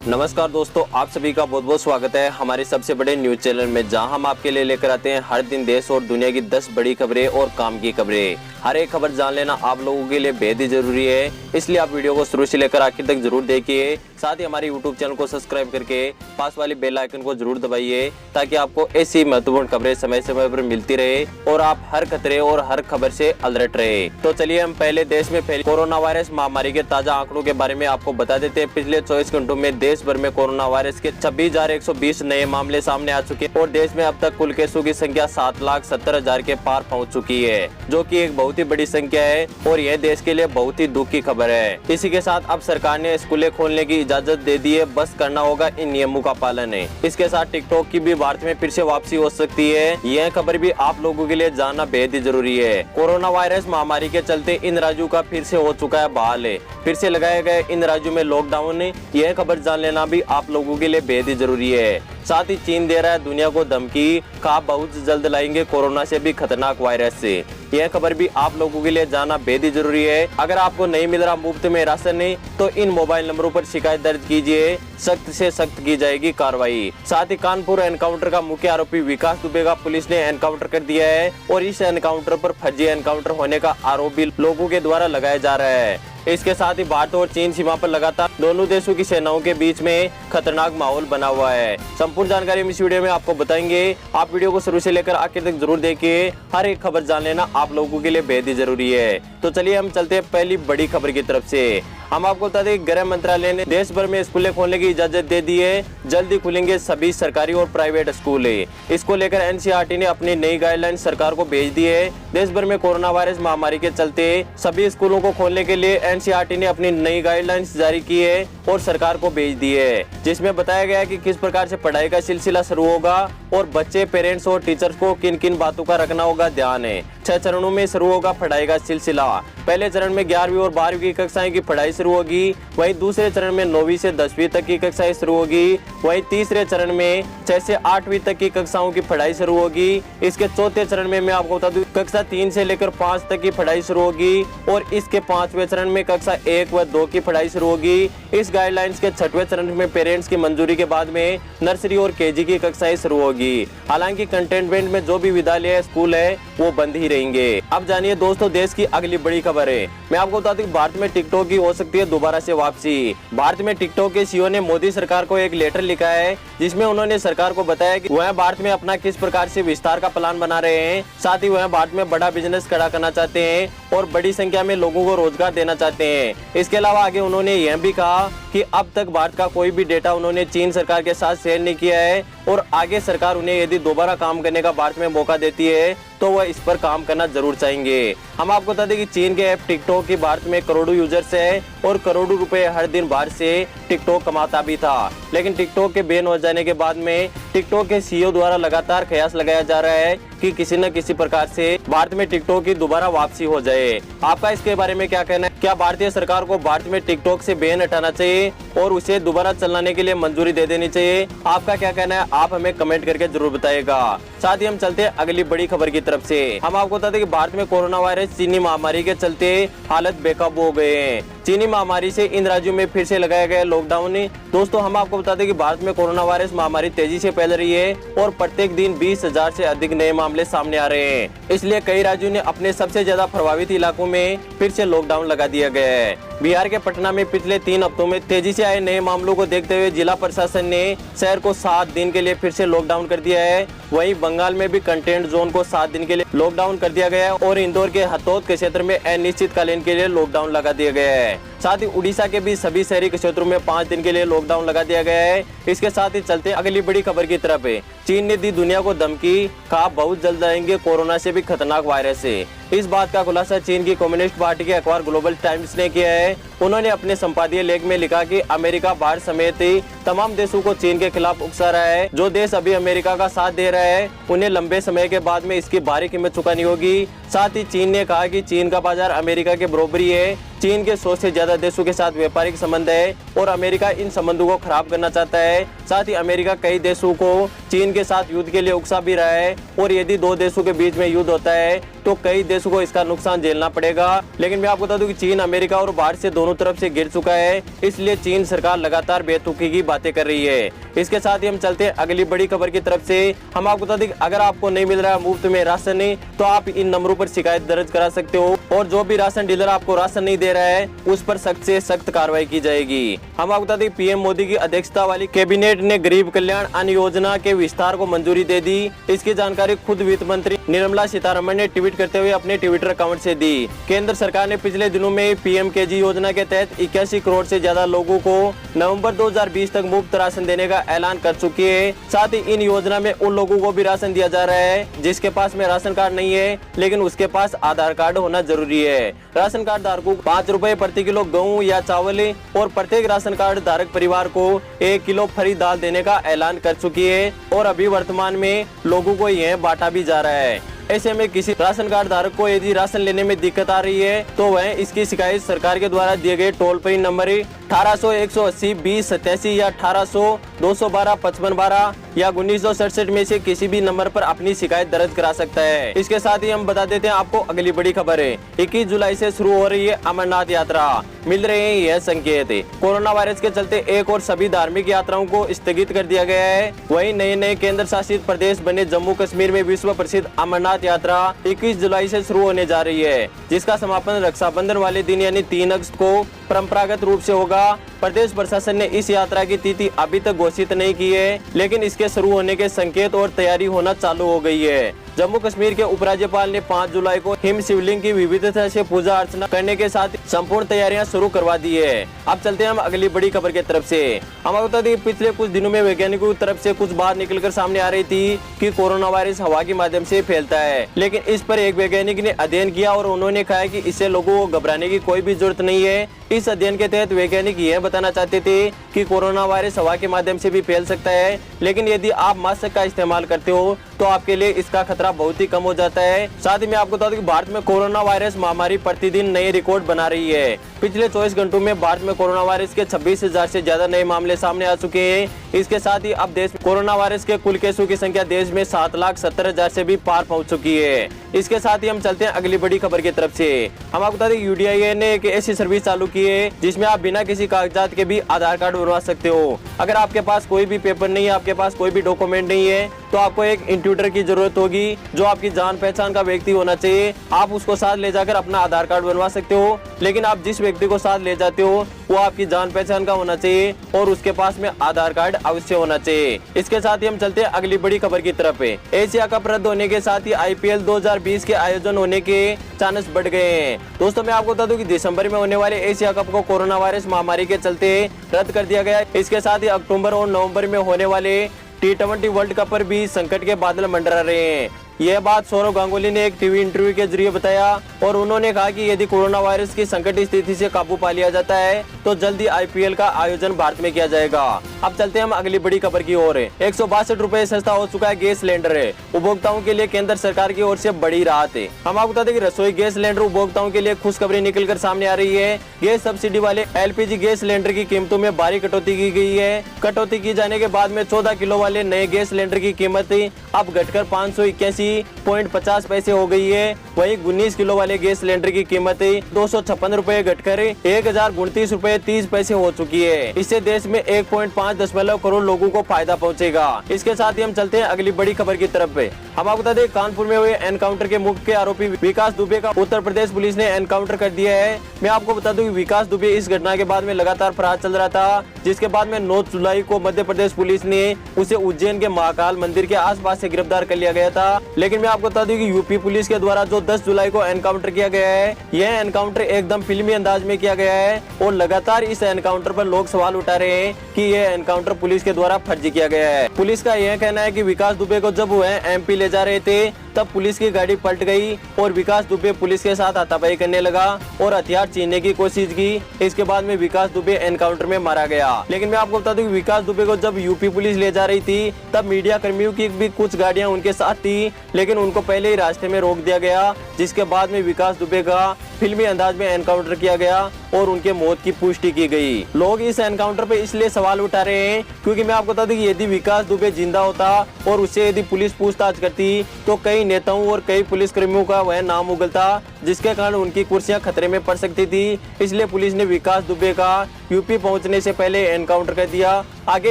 नमस्कार दोस्तों, आप सभी का बहुत बहुत स्वागत है हमारे सबसे बड़े न्यूज चैनल में, जहां हम आपके लिए लेकर आते हैं हर दिन देश और दुनिया की 10 बड़ी खबरें और काम की खबरें। हर एक खबर जान लेना आप लोगों के लिए बेहद ही जरूरी है, इसलिए आप वीडियो को शुरू से लेकर आखिर तक जरूर देखिए। साथ ही हमारे यूट्यूब चैनल को सब्सक्राइब करके पास वाली बेल आइकन को जरूर दबाइए, ताकि आपको ऐसी महत्वपूर्ण खबरें समय समय पर मिलती रहे और आप हर खतरे और हर खबर से अलर्ट रहे। तो चलिए हम पहले देश में फैली कोरोना वायरस महामारी के ताजा आंकड़ों के बारे में आपको बता देते हैं। पिछले 24 घंटों में देश भर में कोरोना वायरस के 26,120 नए मामले सामने आ चुके हैं और देश में अब तक कुल केसों की संख्या 7,70,000 के पार पहुंच चुकी है, जो कि एक बहुत ही बड़ी संख्या है और यह देश के लिए बहुत ही दुख की खबर है। इसी के साथ अब सरकार ने स्कूलें खोलने की इजाजत दे दी है, बस करना होगा इन नियमों का पालन है। इसके साथ टिकटॉक की भी भारत में फिर से वापसी हो सकती है, यह खबर भी आप लोगों के लिए जानना बेहद ही जरूरी है। कोरोना वायरस महामारी के चलते इन राज्यों का फिर से हो चुका है बहाल है, फिर से लगाए गए इन राज्यों में लॉकडाउन है, यह खबर जान लेना भी आप लोगों के लिए बेहद ही जरूरी है। साथ ही चीन दे रहा है दुनिया को धमकी, कहा बहुत जल्द लाएंगे कोरोना से भी खतरनाक वायरस से, यह खबर भी आप लोगों के लिए जानना बेहद ही जरूरी है। अगर आपको नहीं मिल रहा मुफ्त में राशन तो इन मोबाइल नंबरों पर शिकायत दर्ज कीजिए, सख्त से सख्त की जाएगी कार्रवाई। साथ ही कानपुर एनकाउंटर का मुख्य आरोपी विकास दुबे का पुलिस ने एनकाउंटर कर दिया है और इस एनकाउंटर पर फर्जी एनकाउंटर होने का आरोप भी लोगों के द्वारा लगाया जा रहा है। इसके साथ ही भारत और चीन सीमा पर लगातार दोनों देशों की सेनाओं के बीच में खतरनाक माहौल बना हुआ है। संपूर्ण जानकारी हम इस वीडियो में आपको बताएंगे, आप वीडियो को शुरू से लेकर आखिर तक जरूर देखिए। हर एक खबर जान लेना आप लोगों के लिए बेहद ही जरूरी है। तो चलिए हम चलते हैं पहली बड़ी खबर की तरफ से। हम आपको बता दें, गृह मंत्रालय ने देश भर में स्कूलें खोलने की इजाजत दे दी है, जल्दी खुलेंगे सभी सरकारी और प्राइवेट स्कूल। इसको लेकर एनसीईआरटी ने अपनी नई गाइडलाइन सरकार को भेज दी है। देश भर में कोरोना वायरस महामारी के चलते सभी स्कूलों को खोलने के लिए एनसीईआरटी ने अपनी नई गाइडलाइंस जारी की है और सरकार को भेज दी है, जिसमें बताया गया है कि किस प्रकार से पढ़ाई का सिलसिला शुरू होगा और बच्चे, पेरेंट्स और टीचर्स को किन किन बातों का रखना होगा ध्यान है। 6 चरणों में शुरू होगा पढ़ाई का सिलसिला। पहले चरण में 11वीं और 12वीं की कक्षाएं की पढ़ाई शुरू होगी, वहीं दूसरे चरण में 9वीं से 10वीं तक की कक्षाएं शुरू होगी, वहीं तीसरे चरण में 6 से 8वीं तक की कक्षाओं की पढ़ाई शुरू होगी। इसके चौथे चरण में मैं आपको बता दूं, कक्षा 3 से लेकर 5 तक की पढ़ाई शुरू होगी और इसके 5वें चरण में कक्षा 1 व 2 की पढ़ाई शुरू होगी। इस गाइडलाइंस के 6वें चरण में पेरेंट्स की मंजूरी के बाद में नर्सरी और केजी की कक्षाएं शुरू होगी। हालांकि कंटेनमेंट में जो भी विद्यालय स्कूल है वो बंद ही रहेंगे। अब जानिए दोस्तों देश की अगली बड़ी खबर है। मैं आपको बता दूं कि भारत में टिकटॉक की हो सकती है दोबारा से वापसी। भारत में टिकटॉक के सीईओ ने मोदी सरकार को एक लेटर लिखा है, जिसमें उन्होंने सरकार को बताया कि वह भारत में अपना किस प्रकार से विस्तार का प्लान बना रहे हैं। साथ ही वह भारत में बड़ा बिजनेस खड़ा करना चाहते हैं और बड़ी संख्या में लोगों को रोजगार देना चाहते हैं। इसके अलावा आगे उन्होंने यह भी कहा कि अब तक भारत का कोई भी डेटा उन्होंने चीन सरकार के साथ शेयर नहीं किया है और आगे सरकार उन्हें यदि दोबारा काम करने का भारत में मौका देती है तो वह इस पर काम करना जरूर चाहेंगे। हम आपको बता दें कि चीन के ऐप टिकटॉक की भारत में करोड़ों यूजर्स है और करोड़ों रुपए हर दिन भारत से टिकटॉक कमाता भी था, लेकिन टिकटॉक के बैन हो जाने के बाद में टिकटॉक के सीईओ द्वारा लगातार कयास लगाया जा रहा है कि किसी न किसी प्रकार से भारत में टिकटॉक की दोबारा वापसी हो जाए। आपका इसके बारे में क्या कहना है? क्या भारतीय सरकार को भारत में टिकटॉक से बैन हटाना चाहिए और उसे दोबारा चलाने के लिए मंजूरी दे देनी चाहिए? आपका क्या कहना है आप हमें कमेंट करके जरूर बताएगा। साथ ही हम चलते हैं अगली बड़ी खबर की तरफ से। हम आपको बता दें कि भारत में कोरोना वायरस चीनी महामारी के चलते हालत बेकाबू हो गए हैं। चीनी महामारी से इन राज्यों में फिर से लगाया गया लॉकडाउन। दोस्तों हम आपको बता दें कि भारत में कोरोना वायरस महामारी तेजी से फैल रही है और प्रत्येक दिन 20,000 से अधिक नए मामले सामने आ रहे हैं। इसलिए कई राज्यों ने अपने सबसे ज्यादा प्रभावित इलाकों में फिर से लॉकडाउन लगा दिया गया है। बिहार के पटना में पिछले 3 हफ्तों में तेजी से आए नए मामलों को देखते हुए जिला प्रशासन ने शहर को 7 दिन के लिए फिर से लॉकडाउन कर दिया है। वहीं बंगाल में भी कंटेंट जोन को 7 दिन के लिए लॉकडाउन कर दिया गया है और इंदौर के हथौद के क्षेत्र में अनिश्चितकालीन के लिए लॉकडाउन लगा दिया गया है। साथ ही उड़ीसा के भी सभी शहरी क्षेत्रों में 5 दिन के लिए लॉकडाउन लगा दिया गया है। इसके साथ ही चलते अगली बड़ी खबर की तरफ है। चीन ने दी दुनिया को धमकी, कहा बहुत जल्द आएंगे कोरोना से भी खतरनाक वायरस से। इस बात का खुलासा चीन की कम्युनिस्ट पार्टी के अखबार ग्लोबल टाइम्स ने किया है। उन्होंने अपने संपादकीय लेख में लिखा कि अमेरिका, भारत समेत तमाम देशों को चीन के खिलाफ उकसा रहा है। जो देश अभी अमेरिका का साथ दे रहा है उन्हें लंबे समय के बाद में इसकी भारी कीमत चुकानी होगी। साथ ही चीन ने कहा कि चीन का बाजार अमेरिका के बराबरी है चीन के 100 से ज्यादा देशों के साथ व्यापारिक संबंध है और अमेरिका इन संबंधों को खराब करना चाहता है। साथ ही अमेरिका कई देशों को चीन के साथ युद्ध के लिए उकसा भी रहा है और यदि दो देशों के बीच में युद्ध होता है तो कई देशों को इसका नुकसान झेलना पड़ेगा। लेकिन मैं आपको बता दूं कि चीन अमेरिका और बाहर से दोनों तरफ से गिर चुका है, इसलिए चीन सरकार लगातार बेतुकी की बातें कर रही है। इसके साथ ही हम चलते हैं अगली बड़ी खबर की तरफ से। हम आपको बता दें कि अगर आपको नहीं मिल रहा है मुफ्त में राशन तो आप इन नंबरों पर शिकायत दर्ज करा सकते हो और जो भी राशन डीलर आपको राशन नहीं दे रहा है उस पर सख्त से सख्त कार्रवाई की जाएगी। हम आपको बता दें पीएम मोदी की अध्यक्षता वाली कैबिनेट ने गरीब कल्याण अन्न योजना के विस्तार को मंजूरी दे दी। इसकी जानकारी खुद वित्त मंत्री निर्मला सीतारमण ने ट्वीट करते हुए अपने ट्विटर अकाउंट से दी। केंद्र सरकार ने पिछले दिनों में पीएमकेजी योजना के तहत 81 करोड़ से ज्यादा लोगों को नवंबर 2020 तक मुफ्त राशन देने का ऐलान कर चुकी है। साथ ही इन योजना में उन लोगों को भी राशन दिया जा रहा है जिसके पास में राशन कार्ड नहीं है लेकिन उसके पास आधार कार्ड होना जरूरी है। राशन कार्ड धारकों को 5 रुपए प्रति किलो गेहूं या चावल और प्रत्येक राशन कार्ड धारक परिवार को 1 किलो फरी दाल देने का ऐलान कर चुकी है और अभी वर्तमान में लोगों को यह बांटा भी जा रहा है। ऐसे में किसी राशन कार्ड धारक को यदि राशन लेने में दिक्कत आ रही है तो वह इसकी शिकायत सरकार के द्वारा दिए गए टोल फ्री नंबर 1800-180-2087 या 1800-212-5512 या 1967 में से किसी भी नंबर पर अपनी शिकायत दर्ज करा सकता है। इसके साथ ही हम बता देते हैं आपको अगली बड़ी खबर है। 21 जुलाई से शुरू हो रही है अमरनाथ यात्रा, मिल रहे हैं यह संकेत। कोरोना वायरस के चलते एक और सभी धार्मिक यात्राओं को स्थगित कर दिया गया है। वहीं नए केंद्र शासित प्रदेश बने जम्मू कश्मीर में विश्व प्रसिद्ध अमरनाथ यात्रा 21 जुलाई से शुरू होने जा रही है, जिसका समापन रक्षाबंधन वाले दिन यानी 3 अगस्त को परंपरागत रूप से होगा। प्रदेश प्रशासन ने इस यात्रा की तिथि अभी तक घोषित नहीं की है, लेकिन इसके शुरू होने के संकेत और तैयारी होना चालू हो गई है। जम्मू कश्मीर के उपराज्यपाल ने 5 जुलाई को हिम शिवलिंग की विविधता से पूजा अर्चना करने के साथ संपूर्ण तैयारियां शुरू करवा दी है। अब चलते हैं हम अगली बड़ी खबर की तरफ से। हम आपको बता दें पिछले कुछ दिनों में वैज्ञानिकों की तरफ से कुछ बात निकलकर सामने आ रही थी कि कोरोना वायरस हवा के माध्यम से फैलता है, लेकिन इस पर एक वैज्ञानिक ने अध्ययन किया और उन्होंने कहा कि इससे लोगों को घबराने की कोई भी जरूरत नहीं है। इस अध्ययन के तहत वैज्ञानिक यह बताना चाहते थे कि कोरोना वायरस हवा के माध्यम से भी फैल सकता है, लेकिन यदि आप मास्क का इस्तेमाल करते हो तो आपके लिए इसका खतरा बहुत ही कम हो जाता है। साथ ही मैं आपको बता दूं कि भारत में कोरोना वायरस महामारी प्रतिदिन नए रिकॉर्ड बना रही है। पिछले 24 घंटों में भारत में कोरोना वायरस के 26,000 से ज्यादा नए मामले सामने आ चुके हैं। इसके साथ ही अब देश में कोरोना वायरस के कुल केसों की संख्या देश में 7,70,000 से भी पार पहुंच चुकी है। इसके साथ ही हम चलते हैं अगली बड़ी खबर की तरफ से। हम आपको बता दें UDIA ने एक ऐसी सर्विस चालू की है जिसमें आप बिना किसी कागजात के भी आधार कार्ड बनवा सकते हो। अगर आपके पास कोई भी पेपर नहीं है, आपके पास कोई भी डॉक्यूमेंट नहीं है, तो आपको एक इंट्यूटर की जरूरत होगी जो आपकी जान पहचान का व्यक्ति होना चाहिए। आप उसको साथ ले जाकर अपना आधार कार्ड बनवा सकते हो, लेकिन आप जिस व्यक्ति को साथ ले जाते हो वो आपकी जान पहचान का होना चाहिए और उसके पास में आधार कार्ड अवश्य होना चाहिए। इसके साथ ही हम चलते हैं अगली बड़ी खबर की तरफ। एशिया कप रद्द होने के साथ ही IPL 2020 के आयोजन होने के चांस बढ़ गए हैं। दोस्तों मैं आपको बता दूं कि दिसंबर में होने वाले एशिया कप को कोरोना वायरस महामारी के चलते रद्द कर दिया गया। इसके साथ ही अक्टूबर और नवंबर में होने वाले T20 वर्ल्ड कप पर भी संकट के बादल मंडरा रहे हैं। यह बात सौरव गांगुली ने एक टीवी इंटरव्यू के जरिए बताया और उन्होंने कहा कि यदि कोरोना वायरस की संकट स्थिति से काबू पा लिया जाता है तो जल्दी IPL का आयोजन भारत में किया जाएगा। अब चलते हैं हम अगली बड़ी खबर की ओर। 162 रुपए सस्ता हो चुका है गैस सिलेंडर। उपभोक्ताओं के लिए केंद्र सरकार की ओर से बड़ी राहत है। हम आपको बता दें कि रसोई गैस सिलेंडर उपभोक्ताओं के लिए खुशखबरी निकलकर सामने आ रही है। गैस सब्सिडी वाले LPG गैस सिलेंडर की कीमतों में भारी कटौती की गई है। कटौती की जाने के बाद में 14 किलो वाले नए गैस सिलेंडर की कीमत अब घटकर 581.50 पैसे हो गई है। वहीं 19 किलो वाले गैस सिलेंडर की कीमत 256 रुपए घटकर 1039 रुपए 30 पैसे हो चुकी है। इससे देश में 1.5 करोड़ लोगों को फायदा पहुंचेगा। इसके साथ ही हम चलते हैं अगली बड़ी खबर की तरफ। हम आपको बता दें कानपुर में हुए एनकाउंटर के मुख्य आरोपी विकास दुबे का उत्तर प्रदेश पुलिस ने एनकाउंटर कर दिया है। मैं आपको बता दूं कि विकास दुबे इस घटना के बाद में लगातार फरार चल रहा था, जिसके बाद में 9 जुलाई को मध्य प्रदेश पुलिस ने उसे उज्जैन के महाकाल मंदिर के आसपास से गिरफ्तार कर लिया गया था। लेकिन मैं आपको बता दूं कि यूपी पुलिस के द्वारा जो 10 जुलाई को एनकाउंटर किया गया है, यह एनकाउंटर एकदम फिल्मी अंदाज में किया गया है और लगातार इस एनकाउंटर पर लोग सवाल उठा रहे हैं कि यह एनकाउंटर पुलिस के द्वारा फर्जी किया गया है। पुलिस का यह कहना है कि विकास दुबे को जब वह MP ले जा रहे थे तब पुलिस की गाड़ी पलट गई और विकास दुबे पुलिस के साथ हाथापाई करने लगा और हथियार छीनने की कोशिश की। इसके बाद में विकास दुबे एनकाउंटर में मारा गया। लेकिन मैं आपको बता दूं कि विकास दुबे को जब यूपी पुलिस ले जा रही थी तब मीडिया कर्मियों की भी कुछ गाड़ियां उनके साथ थी, लेकिन उनको पहले ही रास्ते में रोक दिया गया, जिसके बाद में विकास दुबे का फिल्मी अंदाज में एनकाउंटर किया गया और उनके मौत की पुष्टि की गई। लोग इस एनकाउंटर पे इसलिए सवाल उठा रहे हैं क्योंकि मैं आपको बता दूं कि यदि विकास दुबे जिंदा होता और उससे यदि पुलिस पूछताछ करती तो कई नेताओं और कई पुलिस कर्मियों का वह नाम उगलता, जिसके कारण उनकी कुर्सियां खतरे में पड़ सकती थी। इसलिए पुलिस ने विकास दुबे का यूपी पहुंचने से पहले एनकाउंटर कर दिया। आगे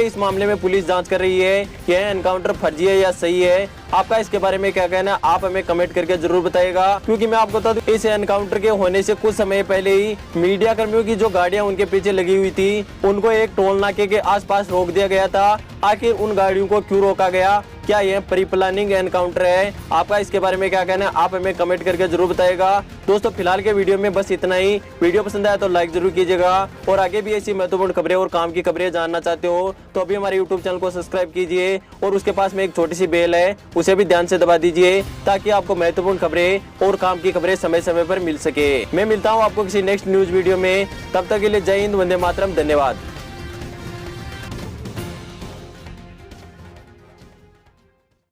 इस मामले में पुलिस जांच कर रही है कि यह एनकाउंटर फर्जी है या सही है। आपका इसके बारे में क्या कहना है आप हमें कमेंट करके जरूर बताइएगा, क्योंकि मैं आपको बता दूं इस एनकाउंटर के होने से कुछ समय पहले ही मीडिया कर्मियों की जो गाड़ियां उनके पीछे लगी हुई थी उनको एक टोल नाके के आसपास रोक दिया गया था। आखिर उन गाड़ियों को क्यों रोका गया? क्या यह प्री प्लानिंग एनकाउंटर है? आपका इसके बारे में क्या कहना है आप हमें कमेंट करके जरूर बताइएगा। दोस्तों फिलहाल के वीडियो में बस इतना ही। वीडियो पसंद आया तो लाइक जरूर कीजिएगा और आगे भी ऐसी महत्वपूर्ण खबरें और काम की खबरें जानना चाहते हो तो अभी हमारे यूट्यूब चैनल को सब्सक्राइब कीजिए और उसके पास में एक छोटी सी बेल है, उसे भी ध्यान से दबा दीजिए ताकि आपको महत्वपूर्ण खबरें और काम की खबरें समय समय पर मिल सके। मैं मिलता हूँ आपको किसी नेक्स्ट न्यूज वीडियो में, तब तक के लिए जय हिंद, वंदे मातरम, धन्यवाद।